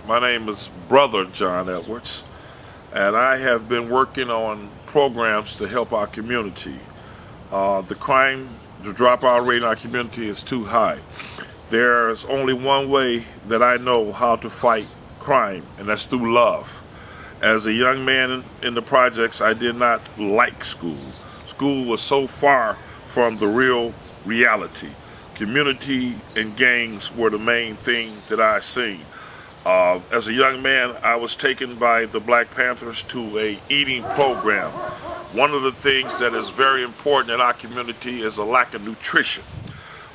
My name is Brother John Edwards, and I have been working on programs to help our community. The dropout rate in our community is too high. There's only one way that I know how to fight crime, and that's through love. As a young man in the projects, I did not like school. School was so far from the real reality. Community and gangs were the main thing that I seen. As a young man, I was taken by the Black Panthers to a eating program. One of the things that is very important in our community is a lack of nutrition.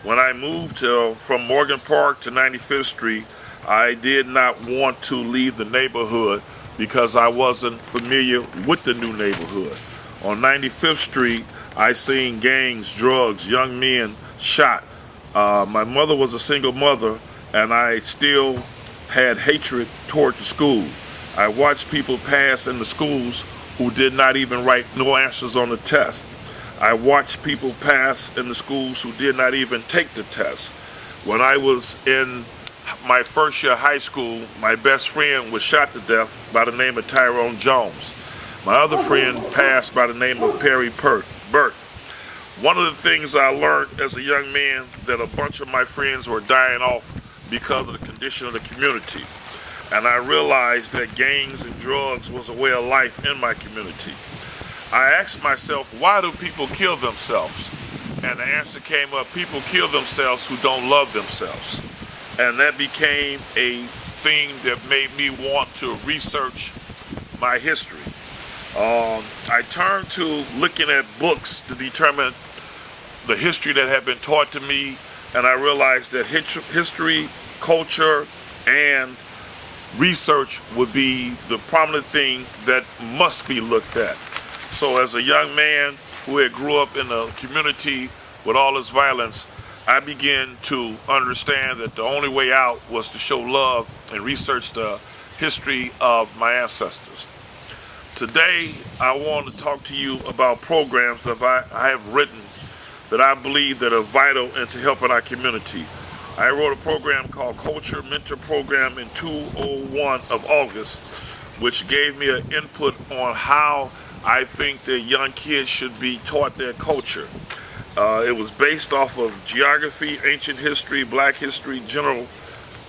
When I moved from Morgan Park to 95th Street, I did not want to leave the neighborhood because I wasn't familiar with the new neighborhood. On 95th Street, I seen gangs, drugs, young men shot. My mother was a single mother, and I still had hatred toward the school. I watched people pass in the schools who did not even write no answers on the test. I watched people pass in the schools who did not even take the test. When I was in my first year of high school, my best friend was shot to death by the name of Tyrone Jones. My other friend passed by the name of Perry Burt. One of the things I learned as a young man, that a bunch of my friends were dying off because of the condition of the community. And I realized that gangs and drugs was a way of life in my community. I asked myself, why do people kill themselves? And the answer came up, people kill themselves who don't love themselves. And that became a thing that made me want to research my history. I turned to looking at books to determine the history that had been taught to me, and I realized that history, culture, and research would be the prominent thing that must be looked at. So as a young man who had grew up in a community with all this violence, I began to understand that the only way out was to show love and research the history of my ancestors. Today, I want to talk to you about programs that I have written that I believe that are vital into helping our community. I wrote a program called Culture Mentor Program in 201 of August, which gave me an input on how I think that young kids should be taught their culture. It was based off of geography, ancient history, black history, general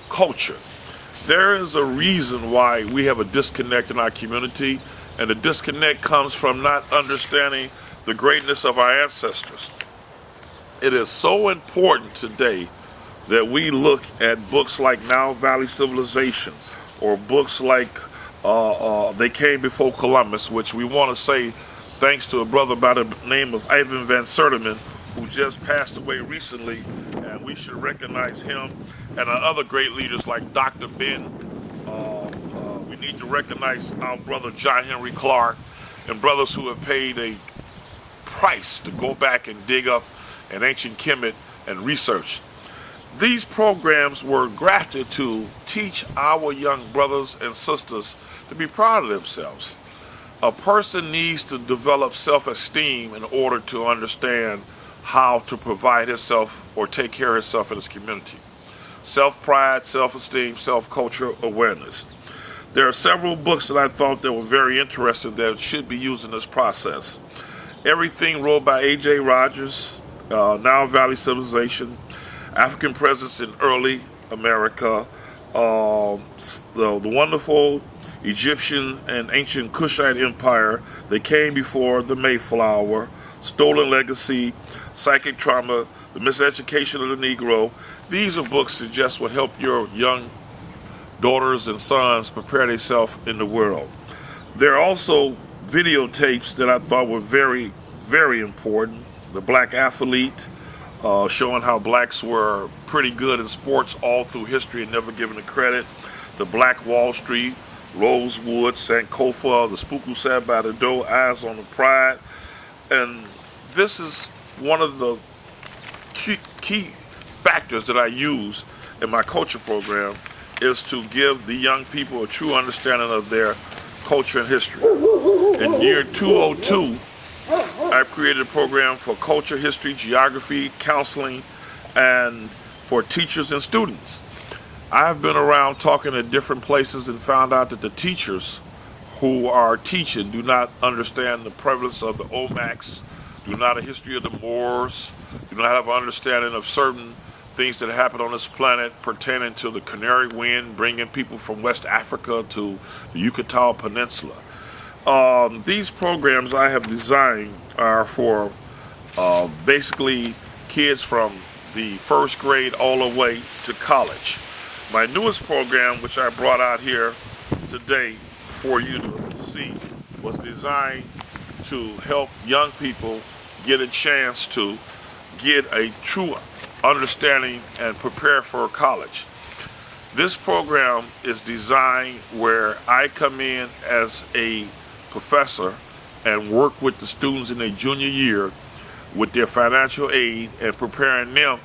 culture. There is a reason why we have a disconnect in our community, and the disconnect comes from not understanding the greatness of our ancestors. It is so important today that we look at books like Now Valley Civilization, or books like They Came Before Columbus, which we want to say thanks to a brother by the name of Ivan Van Sertiman, who just passed away recently, and we should recognize him and our other great leaders like Dr. Ben. We need to recognize our brother John Henry Clark, and brothers who have paid a price to go back and dig up an ancient Kemet and research. These programs were grafted to teach our young brothers and sisters to be proud of themselves. A person needs to develop self-esteem in order to understand how to provide himself or take care of himself in his community. Self-pride, self-esteem, self-culture awareness. There are several books that I thought that were very interesting that should be used in this process. Everything wrote by A.J. Rogers, Now Valley Civilization, African Presence in Early America, the wonderful Egyptian and ancient Kushite Empire that came before the Mayflower, Stolen Legacy, Psychic Trauma, The Miseducation of the Negro. These are books that just would help your young daughters and sons prepare themselves in the world. There are also videotapes that I thought were very, very important. The Black Athlete, showing how blacks were pretty good in sports all through history and never given the credit. The Black Wall Street, Rosewood, Sankofa, The Spook Who Sat by the Door, Eyes on the Pride. And this is one of the key factors that I use in my culture program, is to give the young people a true understanding of their culture and history. In year 202, I created a program for culture, history, geography, counseling, and for teachers and students. I've been around talking at different places and found out that the teachers who are teaching do not understand the prevalence of the Olmecs, do not have a history of the Moors, do not have an understanding of certain things that happen on this planet pertaining to the Canary Wind, bringing people from West Africa to the Yucatan Peninsula. These programs I have designed are for basically kids from the first grade all the way to college. My newest program, which I brought out here today for you to see, was designed to help young people get a chance to get a true understanding and prepare for college. This program is designed where I come in as a professor and work with the students in their junior year with their financial aid and preparing them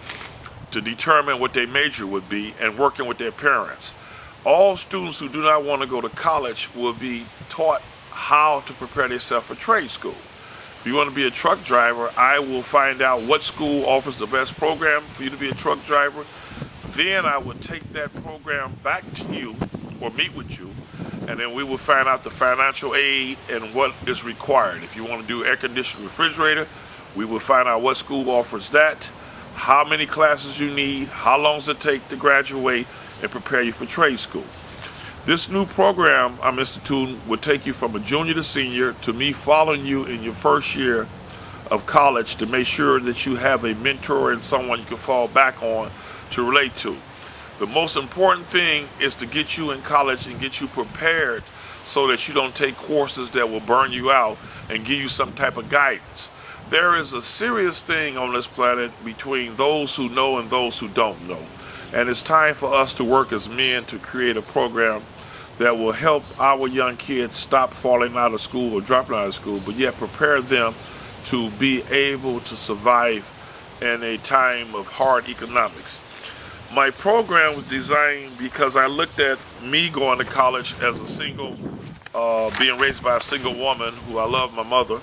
to determine what their major would be and working with their parents. All students who do not want to go to college will be taught how to prepare themselves for trade school. If you want to be a truck driver, I will find out what school offers the best program for you to be a truck driver. Then I will take that program back to you or meet with you, and then we will find out the financial aid and what is required. If you want to do air conditioned refrigerator, we will find out what school offers that, how many classes you need, how long does it take to graduate, and prepare you for trade school. This new program I'm instituting will take you from a junior to senior to me following you in your first year of college to make sure that you have a mentor and someone you can fall back on to relate to. The most important thing is to get you in college and get you prepared so that you don't take courses that will burn you out and give you some type of guidance. There is a serious thing on this planet between those who know and those who don't know. And it's time for us to work as men to create a program that will help our young kids stop falling out of school or dropping out of school, but yet prepare them to be able to survive in a time of hard economics. My program was designed because I looked at me going to college as a single, being raised by a single woman who I love, my mother,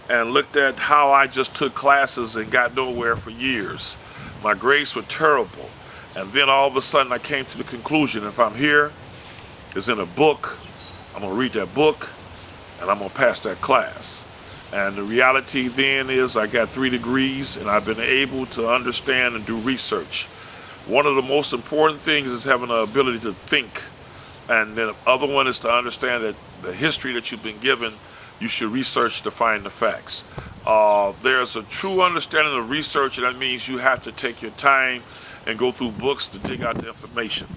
and looked at how I just took classes and got nowhere for years. My grades were terrible. And then all of a sudden I came to the conclusion, if I'm here, it's in a book, I'm going to read that book, and I'm going to pass that class. And the reality then is I got 3 degrees, and I've been able to understand and do research. One of the most important things is having the ability to think. And then the other one is to understand that the history that you've been given, you should research to find the facts. There's a true understanding of research, and that means you have to take your time and go through books to dig out the information.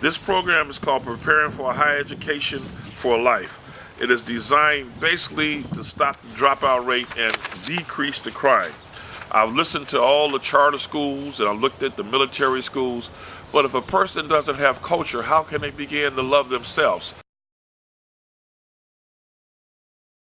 This program is called Preparing for a Higher Education for Life. It is designed basically to stop the dropout rate and decrease the crime. I've listened to all the charter schools and I've looked at the military schools, but if a person doesn't have culture, how can they begin to love themselves?